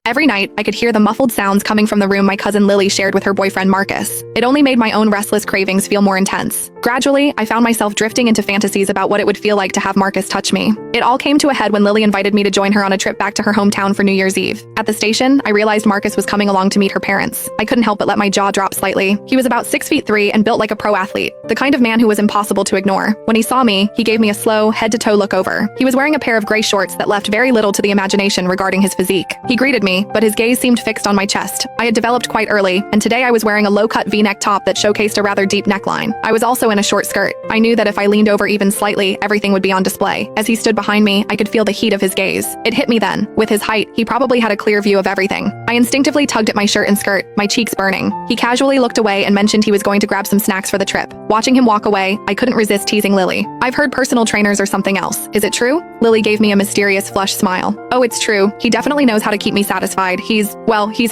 Every night, I could hear the muffled sounds coming from the room my cousin Lily shared with her boyfriend Marcus. It only made my own restless cravings feel more intense. Gradually, I found myself drifting into fantasies about what it would feel like to have Marcus touch me. It all came to a head when Lily invited me to join her on a trip back to her hometown for New Year's Eve. At the station, I realized Marcus was coming along to meet her parents. I couldn't help but let my jaw drop slightly. He was about 6'3" and built like a pro athlete, the kind of man who was impossible to ignore. When he saw me, he gave me a slow, head-to-toe look over. He was wearing a pair of gray shorts that left very little to the imagination regarding his physique. He greeted me, but his gaze seemed fixed on my chest. I had developed quite early, and today I was wearing a low-cut V-neck top that showcased a rather deep neckline. I was also in a short skirt. I knew that if I leaned over even slightly, everything would be on display. As he stood behind me, I could feel the heat of his gaze. It hit me then. With his height, he probably had a clear view of everything. I instinctively tugged at my shirt and skirt, my cheeks burning. He casually looked away and mentioned he was going to grab some snacks for the trip. Watching him walk away, I couldn't resist teasing Lily. "I've heard personal trainers are something else. Is it true?" Lily gave me a mysterious flushed smile. "Oh, it's true. He definitely knows how to keep me satisfied. He's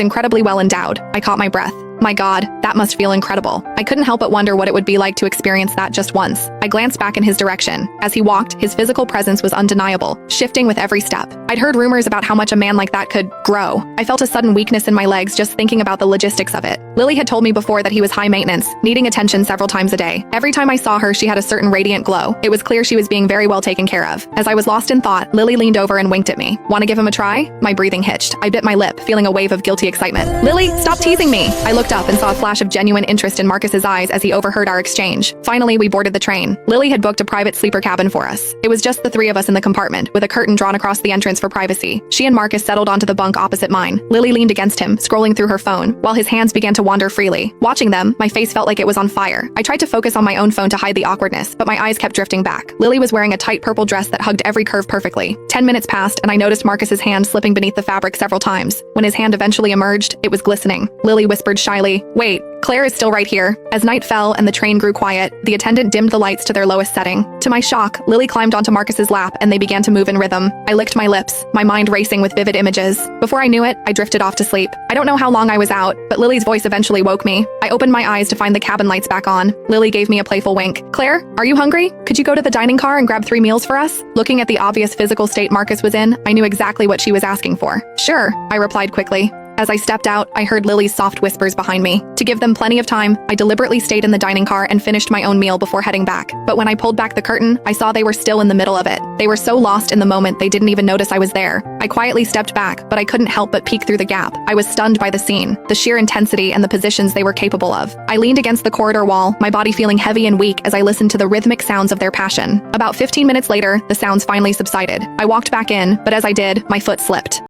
incredibly well endowed." I caught my breath. My God, that must feel incredible. I couldn't help but wonder what it would be like to experience that just once. I glanced back in his direction. As he walked, his physical presence was undeniable, shifting with every step. I'd heard rumors about how much a man like that could grow. I felt a sudden weakness in my legs just thinking about the logistics of it. Lily had told me before that he was high maintenance, needing attention several times a day. Every time I saw her, she had a certain radiant glow. It was clear she was being very well taken care of. As I was lost in thought, Lily leaned over and winked at me. "Want to give him a try?" My breathing hitched. I bit my lip, feeling a wave of guilty excitement. "Lily, stop teasing me!" I looked up and saw a flash of genuine interest in Marcus's eyes as he overheard our exchange. Finally, we boarded the train. Lily had booked a private sleeper cabin for us. It was just the three of us in the compartment, with a curtain drawn across the entrance for privacy. She and Marcus settled onto the bunk opposite mine. Lily leaned against him, scrolling through her phone, while his hands began to wander freely. Watching them, my face felt like it was on fire. I tried to focus on my own phone to hide the awkwardness, but my eyes kept drifting back. Lily was wearing a tight purple dress that hugged every curve perfectly. 10 minutes passed, and I noticed Marcus's hand slipping beneath the fabric several times. When his hand eventually emerged, it was glistening. Lily whispered shyly, "Wait, Claire is still right here." As night fell and the train grew quiet, the attendant dimmed the lights to their lowest setting. To my shock, Lily climbed onto Marcus's lap and they began to move in rhythm. I licked my lips, my mind racing with vivid images. Before I knew it, I drifted off to sleep. I don't know how long I was out, but Lily's voice eventually woke me. I opened my eyes to find the cabin lights back on. Lily gave me a playful wink. "Claire, are you hungry? Could you go to the dining car and grab 3 meals for us?" Looking at the obvious physical state Marcus was in, I knew exactly what she was asking for. "Sure," I replied quickly. As I stepped out, I heard Lily's soft whispers behind me. To give them plenty of time, I deliberately stayed in the dining car and finished my own meal before heading back. But when I pulled back the curtain, I saw they were still in the middle of it. They were so lost in the moment they didn't even notice I was there. I quietly stepped back, but I couldn't help but peek through the gap. I was stunned by the scene, the sheer intensity and the positions they were capable of. I leaned against the corridor wall, my body feeling heavy and weak as I listened to the rhythmic sounds of their passion. About 15 minutes later, the sounds finally subsided. I walked back in, but as I did, my foot slipped.